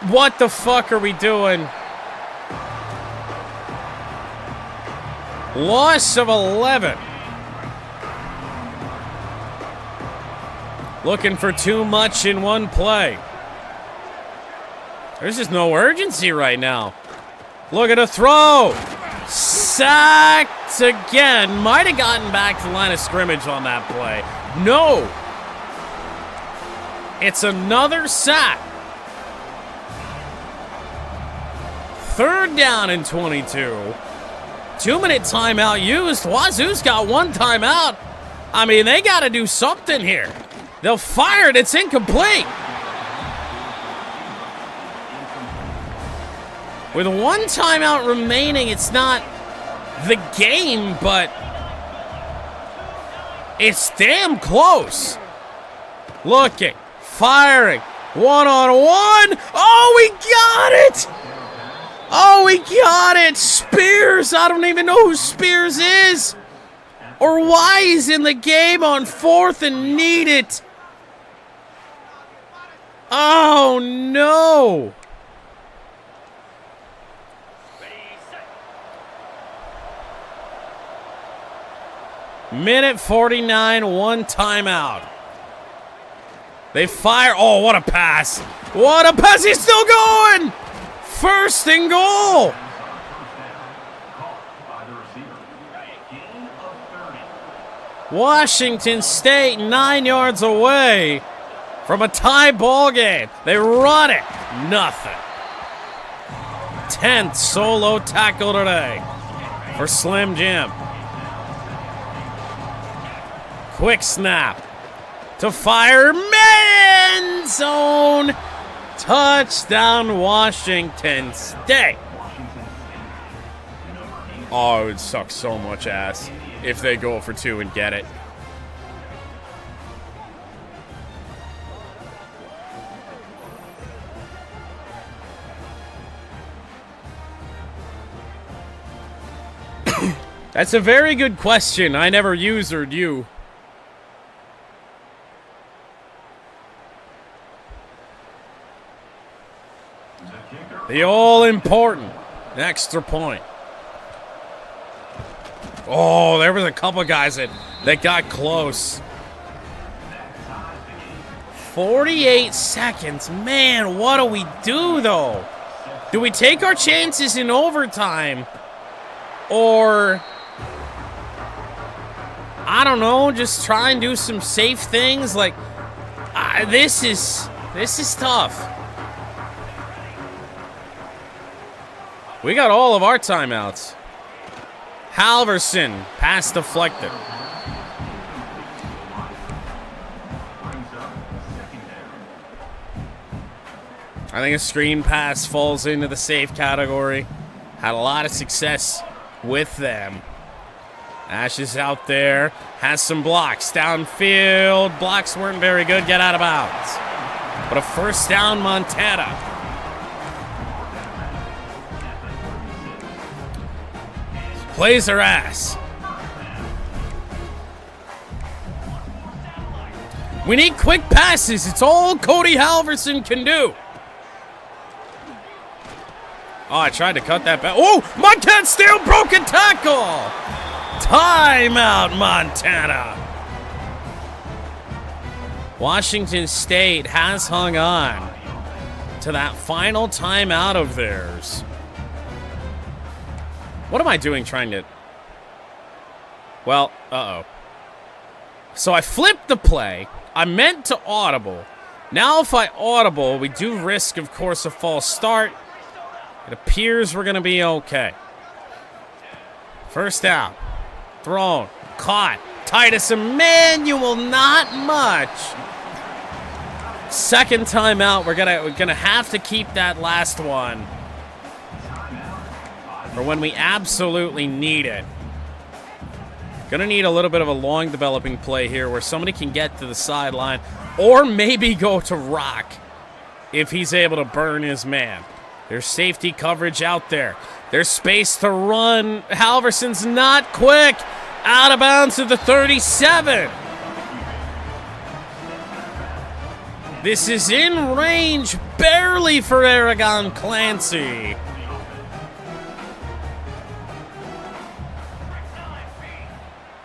What the fuck are we doing? Loss of 11. Looking for too much in one play. There's just no urgency right now. Look at a throw. Sacked again. Might have gotten back to the line of scrimmage on that play. No. It's another sack. 3rd down and 22. 2-minute timeout used. Wazzu's got 1 timeout. I mean, they got to do something here. They'll fire it. It's incomplete. With 1 timeout remaining, it's not the game, but it's damn close. Looking, firing, 1-on-1. Oh, we got it! Oh, we got it! Spears! I don't even know who Spears is or why he's in the game on 4th and need it. Oh, no! Minute 49, 1 timeout. They fire. Oh, what a pass. What a pass. He's still going. 1st and goal. Washington State 9 yards away from a tie ball game. They run it. Nothing. 10th solo tackle today for Slim Jim. Quick snap to fire. Man zone. Touchdown Washington State. Oh, it would suck so much ass if they go for 2 and get it. That's a very good question. I never usered you. The all-important extra point. Oh, there was a couple guys that got close. 48 seconds. Man, what do we do, though? Do we take our chances in overtime? Or, I don't know, just try and do some safe things? Like, this is tough. We got all of our timeouts. Halverson, pass deflected. I think a screen pass falls into the safe category. Had a lot of success with them. Ash is out there, has some blocks downfield. Blocks weren't very good, get out of bounds. But a 1st down, Montana. Plays her ass. We need quick passes. It's all Cody Halverson can do. Oh, I tried to cut that back. Oh, Montana still broken tackle. Timeout, Montana. Washington State has hung on to that final timeout of theirs. What am I doing trying to... Well, uh-oh. So I flipped the play. I meant to audible. Now if I audible, we do risk, of course, a false start. It appears we're going to be okay. First down. Thrown. Caught. Titus Emmanuel, not much. Second timeout. We're gonna have to keep that last one for when we absolutely need it. Gonna need a little bit of a long developing play here where somebody can get to the sideline or maybe go to rock if he's able to burn his man. There's safety coverage out there. There's space to run. Halverson's not quick. Out of bounds to the 37. This is in range, barely for Aragon Clancy.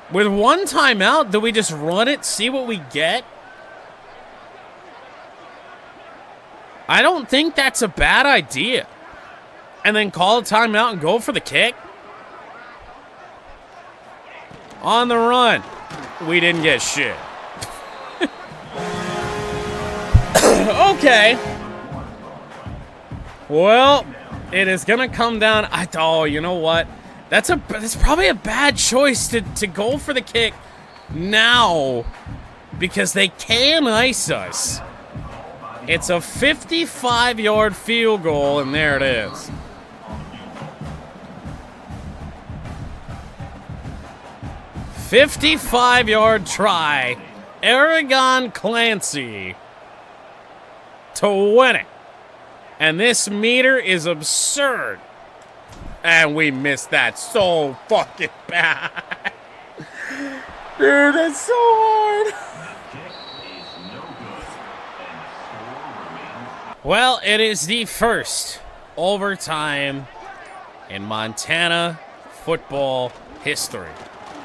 With one timeout, do we just run it, see what we get? I don't think that's a bad idea. And then call a timeout and go for the kick? On the run. We didn't get shit. Okay. Well, it is going to come down. Oh, you know what? That's probably a bad choice to go for the kick now because they can ice us. It's a 55-yard field goal, and there it is. "55-yard try. Aragon Clancy to win it. And this meter is absurd. And we missed that so fucking bad. Dude, that's so hard. Well, it is the first overtime in Montana football history.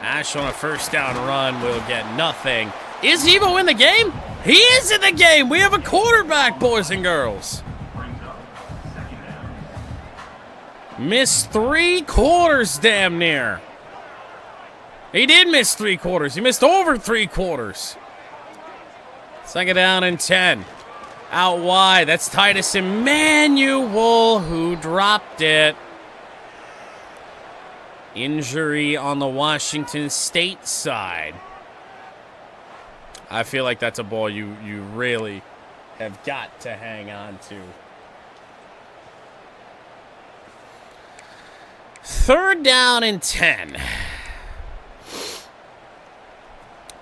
Ash on a first down run will get nothing. Is Evo in the game? He is in the game. We have a quarterback, boys and girls. Missed 3 quarters damn near. He did miss 3 quarters. He missed over 3 quarters. Second down and 10. Out wide. That's Titus Emmanuel who dropped it. Injury on the Washington State side. I feel like that's a ball you really have got to hang on to. Third down and 10.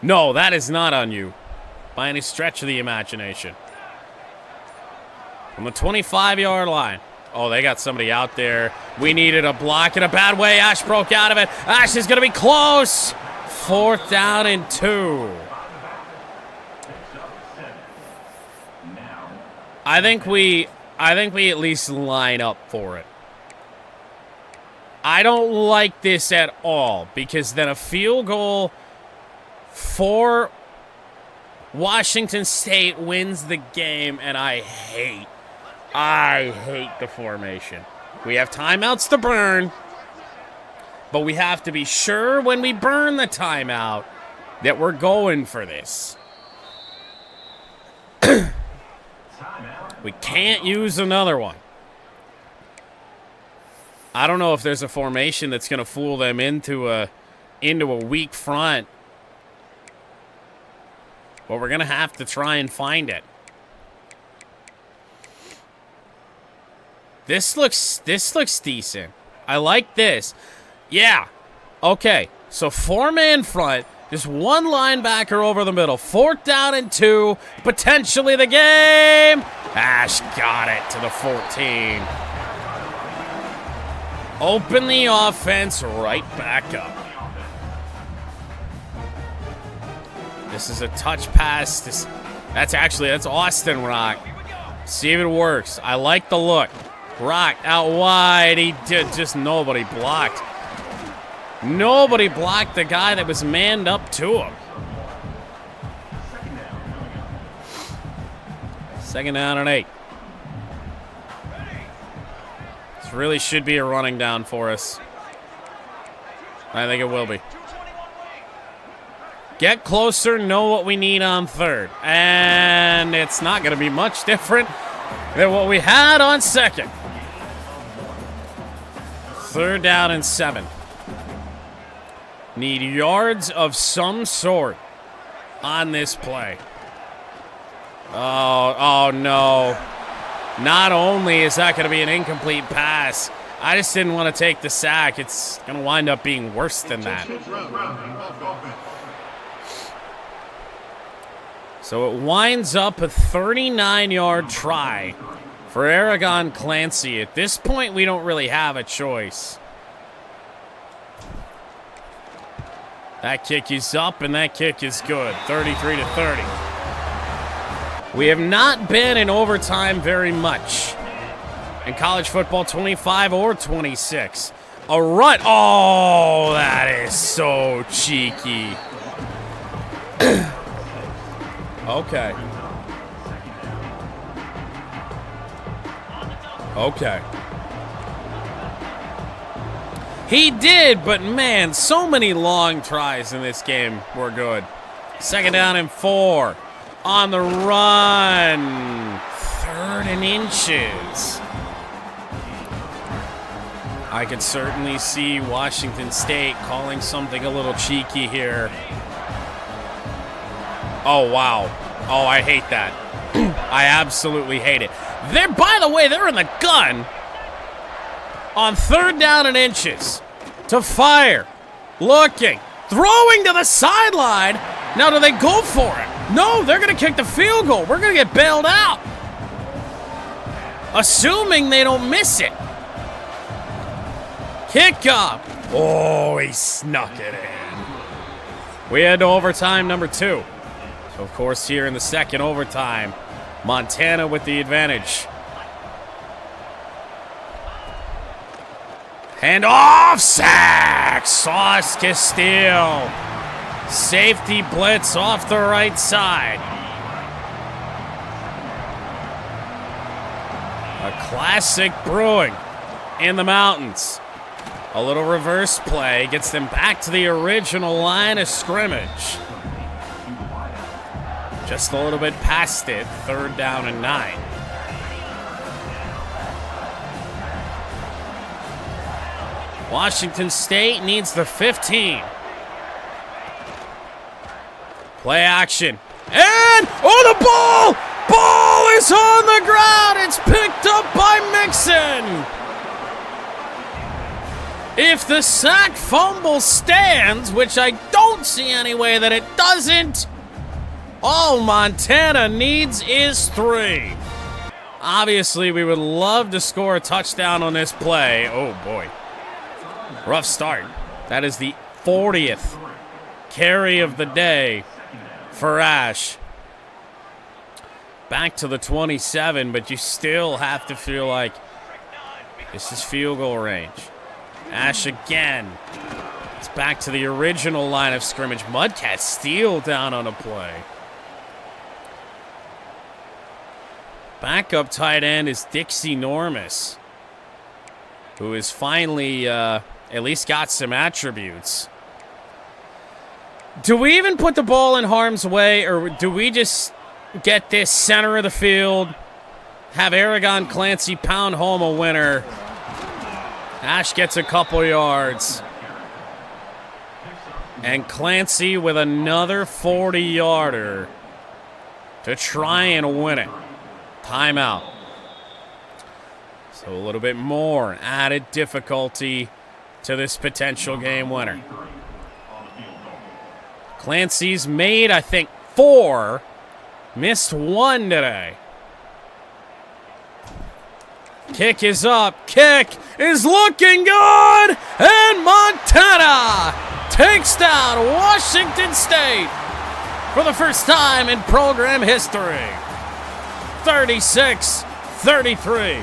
No, that is not on you by any stretch of the imagination. From the 25-yard line. Oh, they got somebody out there. We needed a block in a bad way. Ash broke out of it. Ash is going to be close. Fourth down and 2. I think we at least line up for it. I don't like this at all because then a field goal for Washington State wins the game, and I hate the formation. We have timeouts to burn, but we have to be sure when we burn the timeout that we're going for this. We can't use another one. I don't know if there's a formation that's going to fool them into a weak front. But we're going to have to try and find it. This looks decent. I like this. Yeah. Okay. So 4-man front. Just one linebacker over the middle. Fourth down and 2. Potentially the game. Ash got it to the 14. Open the offense right back up. This is a touch pass. That's Austin Rock. See if it works. I like the look. Rock out wide. He did just nobody blocked. Nobody blocked the guy that was manned up to him. Second down and 8. This really should be a running down for us. I think it will be. Get closer, know what we need on third. And it's not going to be much different than what we had on second. 3rd down and 7. Need yards of some sort on this play. Oh no. Not only is that going to be an incomplete pass, I just didn't want to take the sack. It's going to wind up being worse than that. So it winds up a 39-yard try for Aragon Clancy. At this point, we don't really have a choice. That kick is up, and that kick is good. 33-30. We have not been in overtime very much in college football, 25 or 26. A run. Oh, that is so cheeky. Okay. Okay. He did, but man, so many long tries in this game were good. 2nd down and 4. On the run. 3rd and inches. I could certainly see Washington State calling something a little cheeky here. Oh, wow. Oh, I hate that. I absolutely hate it. By the way, they're in the gun on 3rd down and inches to fire. Looking. Throwing to the sideline. Now, do they go for it? No, they're going to kick the field goal. We're going to get bailed out. Assuming they don't miss it. Kick up. Oh, he snuck it in. We head to overtime number 2. So, of course, here in the second overtime, Montana with the advantage. Hand off, sack. Sauce Castile. Safety blitz off the right side. A classic brewing in the mountains. A little reverse play gets them back to the original line of scrimmage. Just a little bit past it, 3rd down and 9. Washington State needs the 15. Play action. And, oh, the ball! Ball is on the ground! It's picked up by Mixon! If the sack fumble stands, which I don't see any way that it doesn't, all Montana needs is 3. Obviously, we would love to score a touchdown on this play. Oh, boy. Rough start. That is the 40th carry of the day for Ash. Back to the 27, but you still have to feel like this is field goal range. Ash again. It's back to the original line of scrimmage. Mudcat Steele down on a play. Backup tight end is Dixie Normus, who is finally at least got some attributes. Do we even put the ball in harm's way, or do we just get this center of the field, have Aragon Clancy pound home a winner? Ash gets a couple yards. And Clancy with another 40-yarder to try and win it. Timeout. So a little bit more added difficulty to this potential game winner. Clancy's made, I think, 4. Missed 1 today. Kick is up. Kick is looking good. And Montana takes down Washington State for the first time in program history. 36-33.